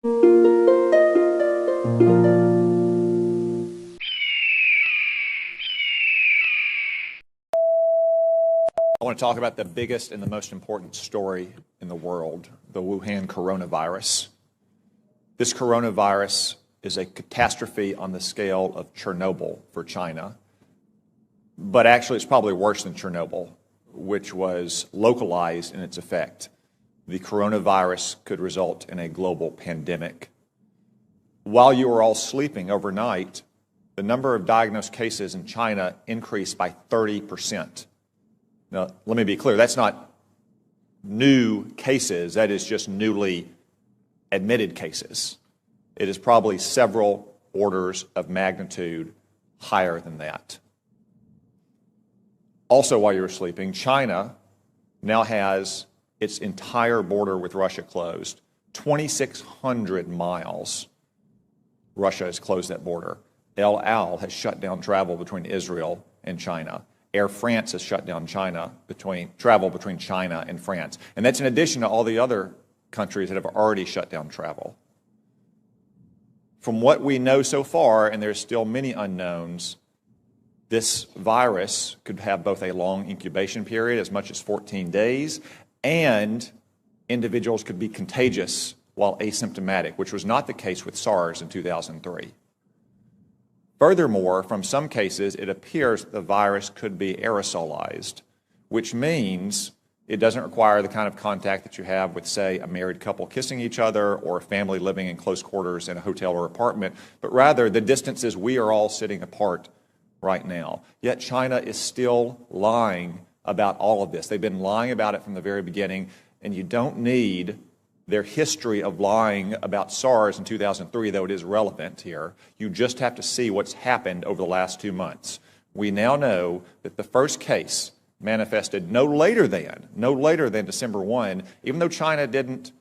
I want to talk about the biggest and the most important story in the world, the Wuhan coronavirus. This coronavirus is a catastrophe on the scale of Chernobyl for China, but actually it's probably worse than Chernobyl, which was localized in its effect. The coronavirus could result in a global pandemic. While you were all sleeping overnight, the number of diagnosed cases in China increased by 30%. Now, let me be clear, that's not new cases, that is just newly admitted cases. It is probably several orders of magnitude higher than that. Also, while you were sleeping, China now has its entire border with Russia closed. 2,600 miles, Russia has closed that border. El Al has shut down travel between Israel and China. Air France has shut down travel between China and France. And that's in addition to all the other countries that have already shut down travel. From what we know so far, and there's still many unknowns, this virus could have both a long incubation period, as much as 14 days, and individuals could be contagious while asymptomatic, which was not the case with SARS in 2003. Furthermore, from some cases, it appears that the virus could be aerosolized, which means it doesn't require the kind of contact that you have with, say, a married couple kissing each other or a family living in close quarters in a hotel or apartment, but rather the distances we are all sitting apart right now. Yet China is still lying about all of this. They've been lying about it from the very beginning, and you don't need their history of lying about SARS in 2003, though it is relevant here. You just have to see what's happened over the last 2 months. We now know that the first case manifested no later than December 1, even though China didn't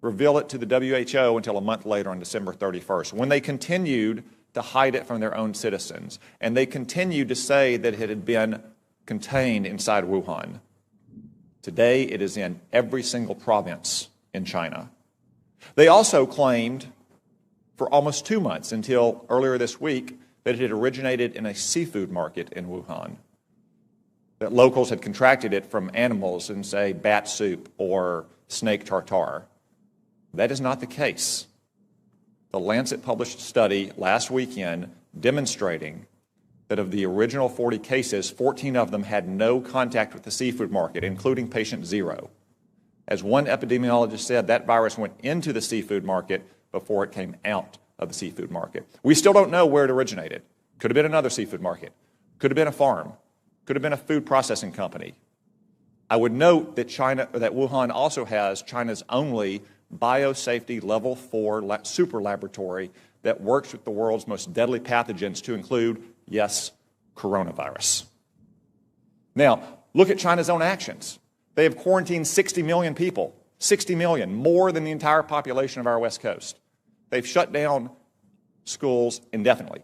reveal it to the WHO until a month later on December 31st, when they continued to hide it from their own citizens. And they continued to say that it had been contained inside Wuhan. Today, it is in every single province in China. They also claimed for almost 2 months, until earlier this week, that it had originated in a seafood market in Wuhan, that locals had contracted it from animals in, say, bat soup or snake tartare. That is not the case. The Lancet published a study last weekend demonstrating that of the original 40 cases, 14 of them had no contact with the seafood market, including patient 0. As one epidemiologist said, that virus went into the seafood market before it came out of the seafood market. We still don't know where it originated. Could have been another seafood market. Could have been a farm. Could have been a food processing company. I would note that Wuhan also has China's only biosafety level 4 super laboratory that works with the world's most deadly pathogens, to include, yes, coronavirus. Now, look at China's own actions. They have quarantined 60 million people, 60 million, more than the entire population of our West Coast. They've shut down schools indefinitely.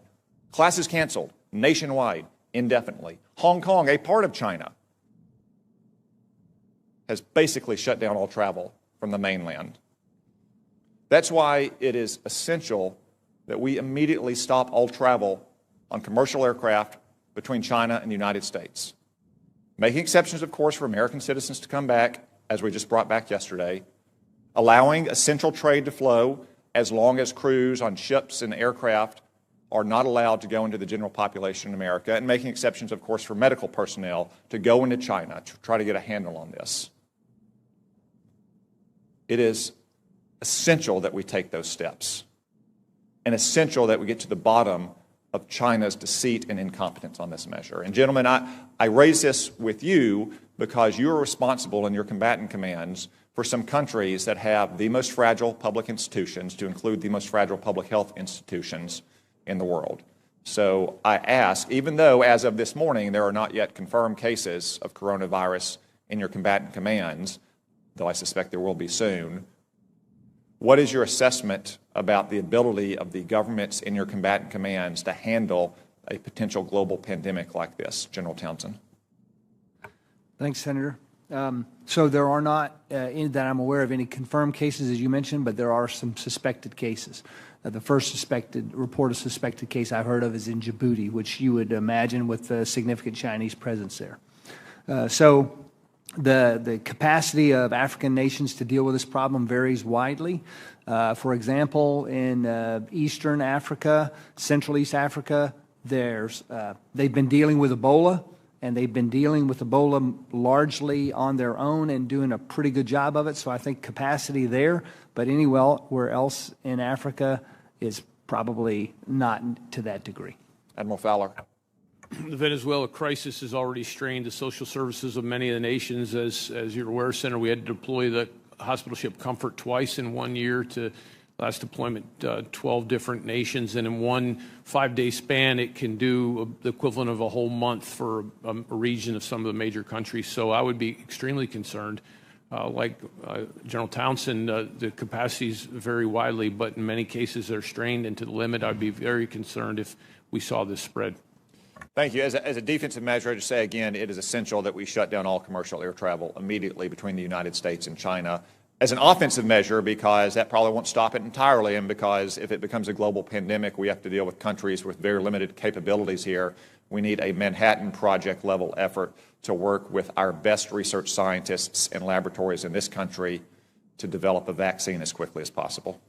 Classes canceled nationwide indefinitely. Hong Kong, a part of China, has basically shut down all travel from the mainland. That's why it is essential that we immediately stop all travel on commercial aircraft between China and the United States. Making exceptions, of course, for American citizens to come back, as we just brought back yesterday, allowing essential trade to flow as long as crews on ships and aircraft are not allowed to go into the general population in America, and making exceptions, of course, for medical personnel to go into China to try to get a handle on this. It is essential that we take those steps, and essential that we get to the bottom of China's deceit and incompetence on this measure. And gentlemen, I raise this with you because you are responsible in your combatant commands for some countries that have the most fragile public institutions, to include the most fragile public health institutions in the world. So I ask, even though as of this morning there are not yet confirmed cases of coronavirus in your combatant commands, though I suspect there will be soon, what is your assessment about the ability of the governments in your combatant commands to handle a potential global pandemic like this? General Townsend. Thanks, Senator. So there are not, that I'm aware of, any confirmed cases, as you mentioned, but there are some suspected cases. The first reported suspected case I've heard of is in Djibouti, which you would imagine with a significant Chinese presence there. So the capacity of African nations to deal with this problem varies widely. For example, in Eastern Africa, Central East Africa, they've been dealing with Ebola, and they've been dealing with Ebola largely on their own and doing a pretty good job of it. So I think capacity there, but anywhere else in Africa is probably not to that degree. Admiral Fowler. The Venezuela crisis has already strained the social services of many of the nations. As you're aware, Senator, we had to deploy the hospital ship Comfort twice in 1 year to last deployment 12 different nations, and in one 5-day span it can do the equivalent of a whole month for a region of some of the major countries. So I would be extremely concerned. Like General Townsend, the capacities vary widely, but in many cases they're strained and to the limit. I'd be very concerned if we saw this spread. Thank you. As a defensive measure, I just say again, it is essential that we shut down all commercial air travel immediately between the United States and China. As an offensive measure, because that probably won't stop it entirely, and because if it becomes a global pandemic, we have to deal with countries with very limited capabilities here. We need a Manhattan Project level effort to work with our best research scientists and laboratories in this country to develop a vaccine as quickly as possible.